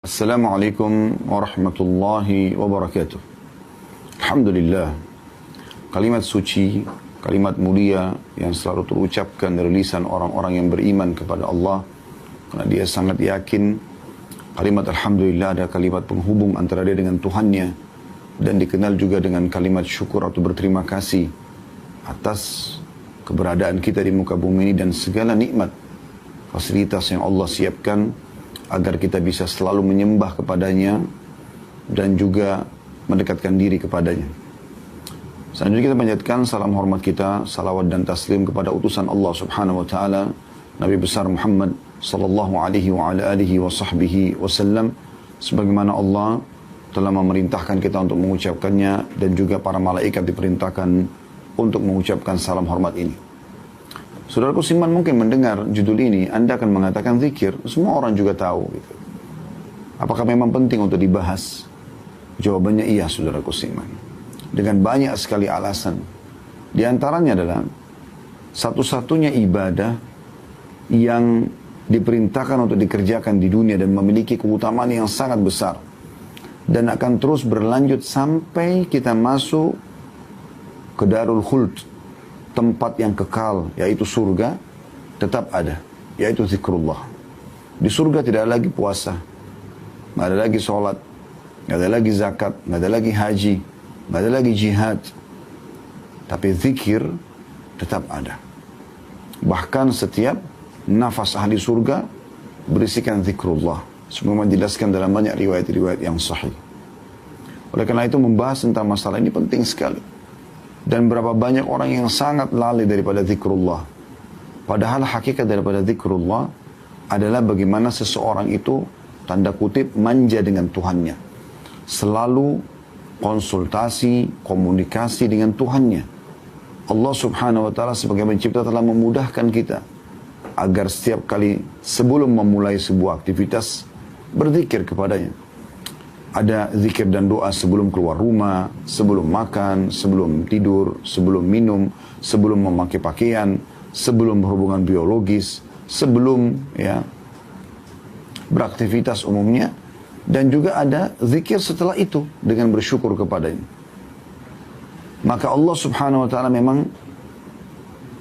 Assalamualaikum warahmatullahi wabarakatuh. Alhamdulillah, kalimat suci, kalimat mulia yang selalu terucapkan dari lisan orang-orang yang beriman kepada Allah, karena dia sangat yakin kalimat Alhamdulillah adalah kalimat penghubung antara dia dengan Tuhannya, dan dikenal juga dengan kalimat syukur atau berterima kasih atas keberadaan kita di muka bumi ini dan segala nikmat fasilitas yang Allah siapkan agar kita bisa selalu menyembah kepadanya dan juga mendekatkan diri kepadanya. Selanjutnya kita panjatkan salam hormat kita, salawat dan taslim kepada utusan Allah Subhanahu wa taala, Nabi besar Muhammad sallallahu alaihi wa ala alihi wa sahbihi wasallam, sebagaimana Allah telah memerintahkan kita untuk mengucapkannya dan juga para malaikat diperintahkan untuk mengucapkan salam hormat ini. Saudaraku Siman mungkin mendengar judul ini, Anda akan mengatakan zikir. Semua orang juga tahu. Gitu. Apakah memang penting untuk dibahas? Jawabannya iya, saudaraku Siman. Dengan banyak sekali alasan. Di antaranya adalah satu-satunya ibadah yang diperintahkan untuk dikerjakan di dunia dan memiliki keutamaan yang sangat besar. Dan akan terus berlanjut sampai kita masuk ke Darul Khuld. Tempat yang kekal, yaitu surga, tetap ada, yaitu zikrullah. Di surga tidak ada lagi puasa, nggak ada lagi sholat, nggak ada lagi zakat, nggak ada lagi haji, nggak ada lagi jihad. Tapi zikir tetap ada. Bahkan setiap nafas ahli surga berisikan zikrullah. Semua menjelaskan dalam banyak riwayat-riwayat yang sahih. Oleh karena itu membahas tentang masalah ini penting sekali. Dan berapa banyak orang yang sangat lalai daripada zikrullah. Padahal hakikat daripada zikrullah adalah bagaimana seseorang itu, tanda kutip, manja dengan Tuhannya. Selalu konsultasi, komunikasi dengan Tuhannya. Allah subhanahu wa ta'ala sebagai pencipta telah memudahkan kita agar setiap kali sebelum memulai sebuah aktivitas berzikir kepadanya. Ada zikir dan doa sebelum keluar rumah, sebelum makan, sebelum tidur, sebelum minum, sebelum memakai pakaian, sebelum berhubungan biologis, sebelum beraktivitas umumnya. Dan juga ada zikir setelah itu dengan bersyukur kepadanya. Maka Allah subhanahu wa ta'ala memang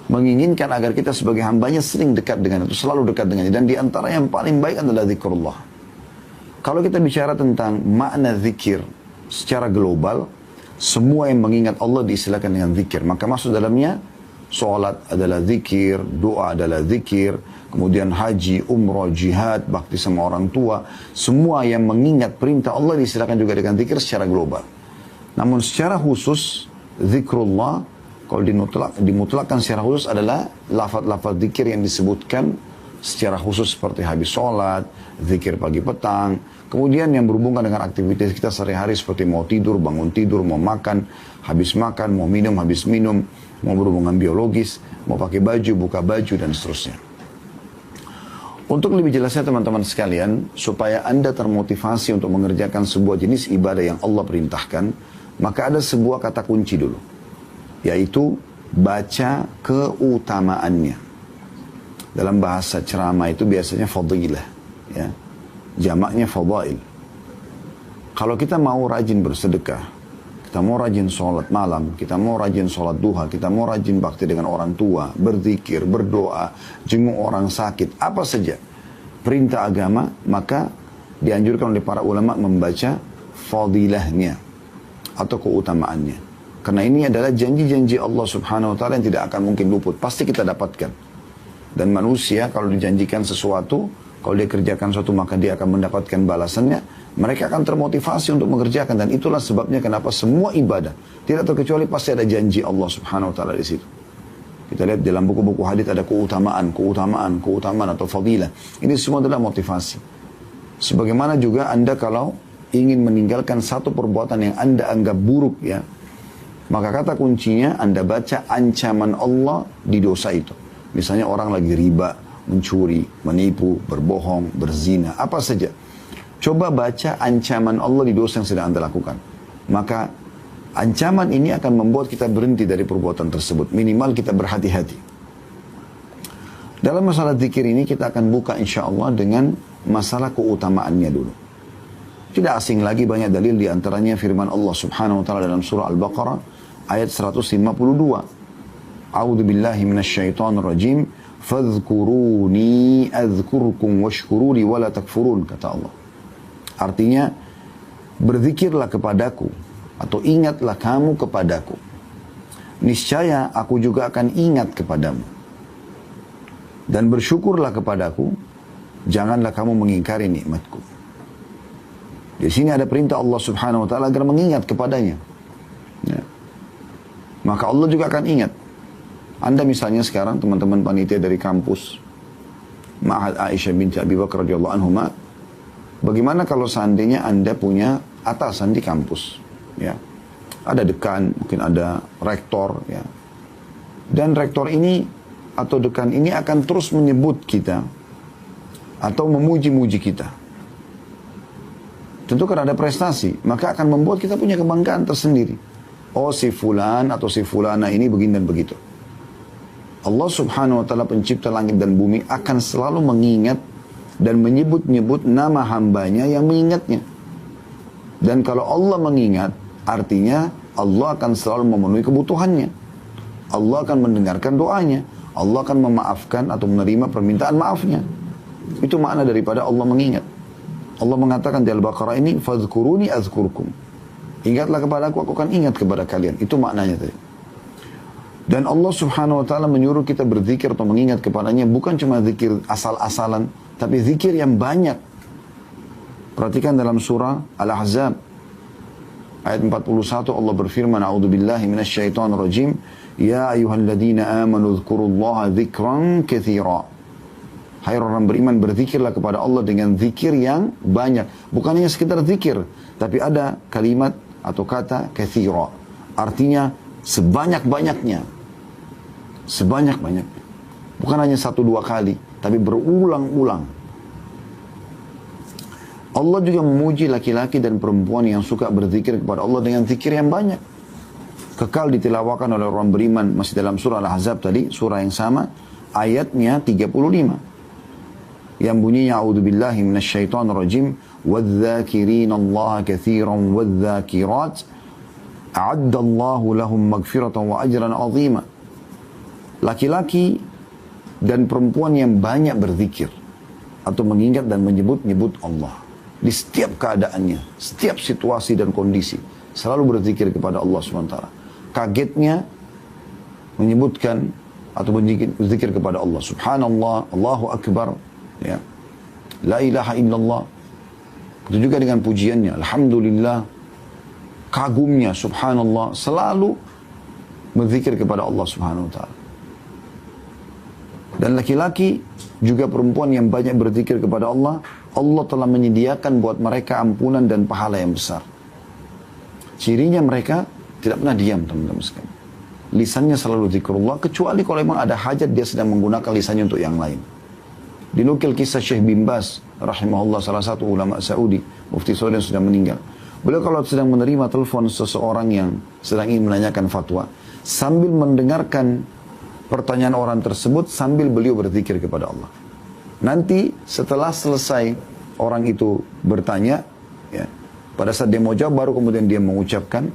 menginginkan agar kita sebagai hambanya sering dekat dengan itu, selalu dekat dengannya. Dan di antara yang paling baik adalah zikrullah. Kalau kita bicara tentang makna zikir secara global, semua yang mengingat Allah diistilahkan dengan zikir. Maka masuk dalamnya, sholat adalah zikir, doa adalah zikir, kemudian haji, umrah, jihad, bakti sama orang tua. Semua yang mengingat perintah Allah diistilahkan juga dengan zikir secara global. Namun secara khusus, zikrullah, kalau dimutlakkan secara khusus adalah lafaz-lafaz zikir yang disebutkan secara khusus seperti habis sholat, zikir pagi petang, kemudian yang berhubungan dengan aktivitas kita sehari-hari seperti mau tidur, bangun tidur, mau makan, mau minum, habis minum, mau berhubungan biologis, mau pakai baju, buka baju, dan seterusnya. Untuk lebih jelasnya teman-teman sekalian, supaya Anda termotivasi untuk mengerjakan sebuah jenis ibadah yang Allah perintahkan, maka ada sebuah kata kunci dulu, yaitu baca keutamaannya. Dalam bahasa ceramah itu biasanya fadilah, ya. Jamaknya fadail. Kalau kita mau rajin bersedekah, kita mau rajin sholat malam, kita mau rajin sholat duha, kita mau rajin bakti dengan orang tua, berzikir, berdoa, jenguk orang sakit, apa saja perintah agama, maka dianjurkan oleh para ulama membaca fadilahnya atau keutamaannya. Karena ini adalah janji-janji Allah subhanahu wa ta'ala yang tidak akan mungkin luput, pasti kita dapatkan. Dan manusia kalau dijanjikan sesuatu, kalau dia kerjakan sesuatu maka dia akan mendapatkan balasannya. Mereka akan termotivasi untuk mengerjakan. Dan itulah sebabnya kenapa semua ibadah, tidak terkecuali pasti ada janji Allah subhanahu wa ta'ala di situ. Kita lihat dalam buku-buku hadis ada keutamaan atau fadilah. Ini semua adalah motivasi. Sebagaimana juga Anda kalau ingin meninggalkan satu perbuatan yang Anda anggap buruk, ya, maka kata kuncinya Anda baca ancaman Allah di dosa itu. Misalnya orang lagi riba, mencuri, menipu, berbohong, berzina, apa saja. Coba baca ancaman Allah di dosa yang sedang Anda lakukan. Maka ancaman ini akan membuat kita berhenti dari perbuatan tersebut. Minimal kita berhati-hati. Dalam masalah zikir ini kita akan buka insya Allah dengan masalah keutamaannya dulu. Tidak asing lagi banyak dalil di antaranya firman Allah Subhanahu wa taala dalam surah Al-Baqarah ayat 152. A'udzu billahi minasyaitonir rajim. Fadhkuruni adzkurkum washkuruni wala takfurun, kata Allah. Artinya, berzikirlah kepadaku atau ingatlah kamu kepadaku. Niscaya aku juga akan ingat kepadamu. Dan bersyukurlah kepadaku, janganlah kamu mengingkari nikmatku. Di sini ada perintah Allah Subhanahu wa taala agar mengingat kepadanya. Ya. Maka Allah juga akan ingat. Anda misalnya sekarang teman-teman panitia dari kampus Ma'had Aisyah binti Abi Bakar radhiyallahu anhuma, bagaimana kalau seandainya Anda punya atasan di kampus, ya. Ada dekan, mungkin ada rektor, ya. Dan rektor ini atau dekan ini akan terus menyebut kita atau memuji-muji kita. Tentu karena ada prestasi, maka akan membuat kita punya kebanggaan tersendiri. Oh, si fulan atau si fulana ini begini dan begitu. Allah Subhanahu wa taala pencipta langit dan bumi akan selalu mengingat dan menyebut-nyebut nama hambanya yang mengingatnya. Dan kalau Allah mengingat, artinya Allah akan selalu memenuhi kebutuhannya. Allah akan mendengarkan doanya. Allah akan memaafkan atau menerima permintaan maafnya. Itu makna daripada Allah mengingat. Allah mengatakan di Al-Baqarah ini, fadhkuruni azkurkum. Ingatlah kepada aku akan ingat kepada kalian. Itu maknanya tadi. Dan Allah Subhanahu wa taala menyuruh kita berzikir atau mengingat kepadanya bukan cuma zikir asal-asalan, tapi zikir yang banyak. Perhatikan dalam surah Al-Ahzab ayat 41 Allah berfirman, a'udzubillahi minasyaitonir rajim, ya ayyuhalladzina amanu dzkurullaha dzikran katsira. Hai orang beriman, berzikirlah kepada Allah dengan zikir yang banyak. Bukan hanya sekedar zikir, tapi ada kalimat atau kata katsira. Artinya sebanyak-banyaknya. Sebanyak-banyaknya. Bukan hanya 1-2 kali, tapi berulang-ulang. Allah juga memuji laki-laki dan perempuan yang suka berzikir kepada Allah dengan zikir yang banyak. Kekal ditilawakan oleh orang beriman masih dalam surah Al-Ahzab tadi, surah yang sama, ayatnya 35. Yang bunyinya, a'udzubillahi minasyaitonir rajim, wadh-dzakirina Allah katsiran wadh-dzakirat, a'addallahu lahum maghfiratan wa ajran 'azima. Laki-laki dan perempuan yang banyak berzikir atau mengingat dan menyebut-nyebut Allah di setiap keadaannya, setiap situasi dan kondisi, selalu berzikir kepada Allah SWT. Kagetnya menyebutkan atau berzikir kepada Allah. Subhanallah, Allahu Akbar, ya. La ilaha illallah. Itu juga dengan pujiannya, alhamdulillah, kagumnya, subhanallah, selalu berzikir kepada Allah Subhanahu wa taala. Dan laki-laki juga perempuan yang banyak berzikir kepada Allah, Allah telah menyediakan buat mereka ampunan dan pahala yang besar. Cirinya mereka tidak pernah diam, teman-teman sekalian. Lisannya selalu zikrullah, kecuali kalau memang ada hajat dia sedang menggunakan lisannya untuk yang lain. Dinukil kisah Syekh bin Baz rahimahullah, salah satu ulama Saudi, mufti Saudi yang sudah meninggal. Beliau kalau sedang menerima telepon seseorang yang sedang ingin menanyakan fatwa, sambil mendengarkan pertanyaan orang tersebut, sambil beliau berzikir kepada Allah. Nanti setelah selesai orang itu bertanya, ya, pada saat dia mau jawab, baru kemudian dia mengucapkan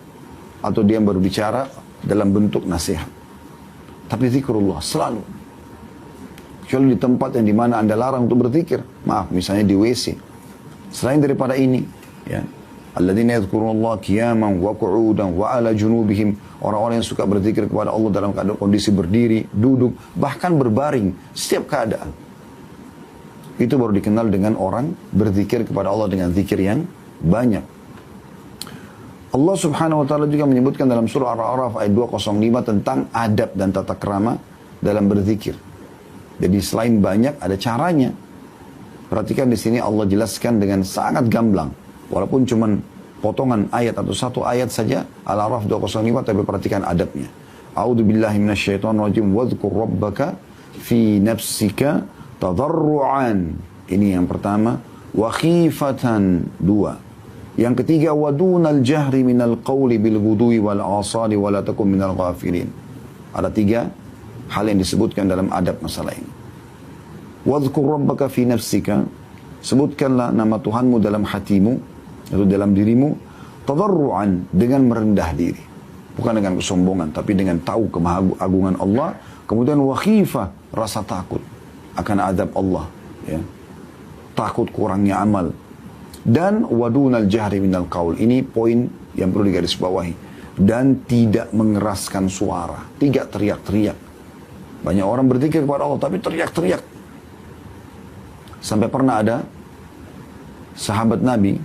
atau dia berbicara dalam bentuk nasihat. Tapi zikrullah selalu. Kecuali di tempat yang dimana Anda larang untuk berzikir. Maaf, misalnya di WC. Selain daripada ini, ya, alladzina yadhkurunallaha qiyaman wa qu'udan wa ala junubihim. Orang-orang yang suka berzikir kepada Allah dalam keadaan kondisi berdiri, duduk, bahkan berbaring, setiap keadaan. Itu baru dikenal dengan orang berzikir kepada Allah dengan zikir yang banyak. Allah Subhanahu wa taala juga menyebutkan dalam surah Al-A'raf ayat 205 tentang adab dan tata krama dalam berzikir. Jadi selain banyak ada caranya. Perhatikan di sini Allah jelaskan dengan sangat gamblang, walaupun cuman potongan ayat atau satu ayat saja, Al-A'raf 205, tapi perhatikan adabnya. A'udzubillahi minasyaitonirrajim, wadhkur rabbaka fi nafsika tadarruan. Ini yang pertama. Wa khifatan, 2. Yang ketiga, wadunal jahri minal qawli bil ghudwi wal asali wa la takum minal ghafilin. Ada 3 hal yang disebutkan dalam adab masalah ini. Wadhkur rabbaka fi nafsika, sebutkanlah nama Tuhanmu dalam hatimu, Itu dalam dirimu, tadarruan, dengan merendah diri. Bukan dengan kesombongan, tapi dengan tahu kemahagungan Allah. Kemudian wa khifah, rasa takut akan azab Allah. Ya. Takut kurangnya amal. Dan wadunal jahri minal qaul. Ini poin yang perlu digarisbawahi. Dan tidak mengeraskan suara. Tidak teriak-teriak. Banyak orang berzikir kepada Allah, tapi teriak-teriak. Sampai pernah ada sahabat Nabi,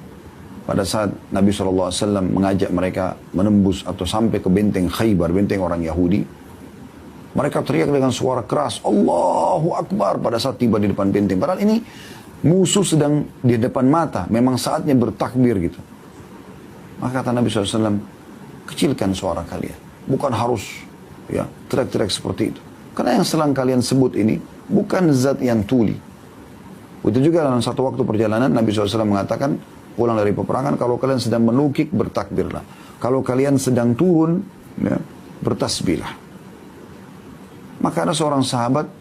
pada saat Nabi SAW mengajak mereka menembus atau sampai ke benteng Khaybar, benteng orang Yahudi. Mereka teriak dengan suara keras, Allahu Akbar, pada saat tiba di depan benteng. Padahal ini musuh sedang di depan mata, memang saatnya bertakbir gitu. Maka kata Nabi SAW, kecilkan suara kalian. Bukan harus ya teriak-teriak seperti itu. Karena yang sedang kalian sebut ini bukan zat yang tuli. Itu juga dalam satu waktu perjalanan Nabi SAW mengatakan, pulang dari peperangan, kalau kalian sedang menukik, bertakbirlah. Kalau kalian sedang turun, ya, bertasbihlah. Maka ada seorang sahabat,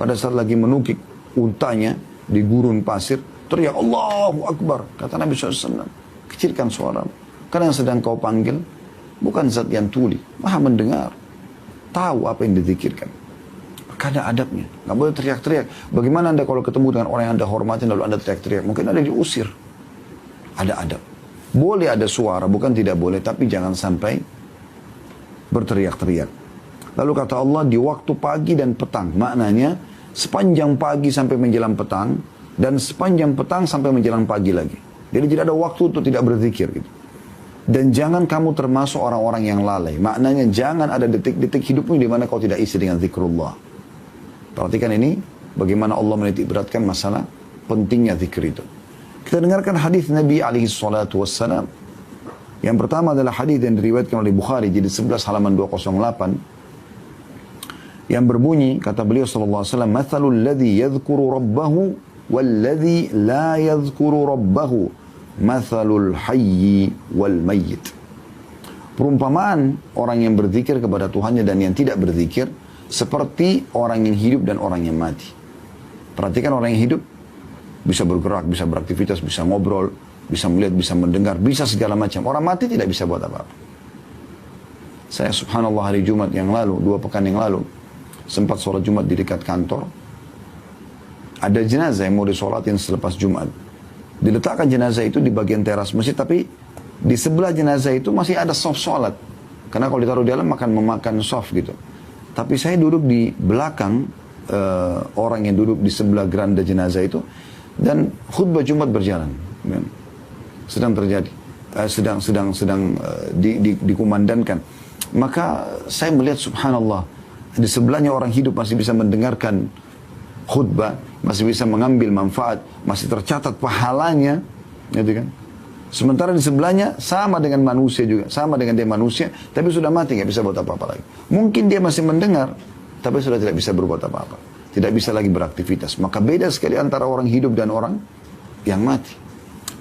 pada saat lagi menukik untanya di gurun pasir, teriak, Allahu Akbar. Kata Nabi SAW, kecilkan suara. Karena yang sedang kau panggil, bukan zat yang tuli, maha mendengar. Tahu apa yang dizikirkan. Maka ada adabnya. Nggak boleh teriak-teriak. Bagaimana Anda kalau ketemu dengan orang yang Anda hormati, lalu Anda teriak-teriak? Mungkin Anda diusir. Ada adab. Boleh ada suara, bukan tidak boleh, tapi jangan sampai berteriak-teriak. Lalu kata Allah, di waktu pagi dan petang. Maknanya, sepanjang pagi sampai menjelang petang, dan sepanjang petang sampai menjelang pagi lagi. Jadi tidak ada waktu untuk tidak berzikir gitu. Dan jangan kamu termasuk orang-orang yang lalai. Maknanya jangan ada detik-detik hidupmu di mana kau tidak isi dengan zikrullah. Perhatikan ini, bagaimana Allah menitik beratkan masalah pentingnya zikir itu. Kita dengarkan hadis Nabi SAW. Yang pertama adalah hadis yang diriwayatkan oleh Bukhari, jilid 11 halaman 208. Yang berbunyi, kata beliau SAW, Mathalul ladhi yadhkuru rabbahu walladhi la yadhkuru rabbahu. Mathalul hayyi wal mayyit. Perumpamaan orang yang berzikir kepada Tuhannya dan yang tidak berzikir, seperti orang yang hidup dan orang yang mati. Perhatikan orang yang hidup, bisa bergerak, bisa beraktivitas, bisa ngobrol, bisa melihat, bisa mendengar, bisa segala macam. Orang mati tidak bisa buat apa-apa. Saya subhanallah hari Jumat yang lalu, 2 pekan yang lalu, sempat sholat Jumat di dekat kantor. Ada jenazah yang mau disolatin selepas Jumat. Diletakkan jenazah itu di bagian teras masjid, tapi di sebelah jenazah itu masih ada soft sholat. Karena kalau ditaruh di dalam akan memakan soft gitu. Tapi saya duduk di belakang orang yang duduk di sebelah geranda jenazah itu, dan khutbah Jumat berjalan, sedang terjadi, sedang dikumandangkan. Maka saya melihat subhanallah, di sebelahnya orang hidup masih bisa mendengarkan khutbah, masih bisa mengambil manfaat, masih tercatat pahalanya, gitu kan? Sementara di sebelahnya sama dengan manusia juga, sama dengan dia manusia, tapi sudah mati, nggak bisa buat apa-apa lagi. Mungkin dia masih mendengar, tapi sudah tidak bisa berbuat apa-apa. Tidak bisa lagi beraktivitas. Maka beda sekali antara orang hidup dan orang yang mati.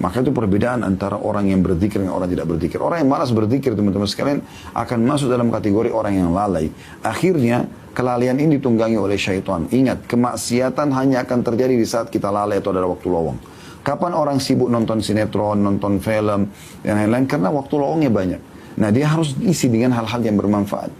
Maka itu perbedaan antara orang yang berzikir dengan orang yang tidak berzikir. Orang yang malas berzikir, teman-teman sekalian, akan masuk dalam kategori orang yang lalai. Akhirnya, kelalaian ini ditunggangi oleh syaitan. Ingat, kemaksiatan hanya akan terjadi di saat kita lalai atau ada waktu lowong. Kapan orang sibuk nonton sinetron, nonton film, dan lain-lain? Karena waktu lowongnya banyak. Nah, dia harus isi dengan hal-hal yang bermanfaat.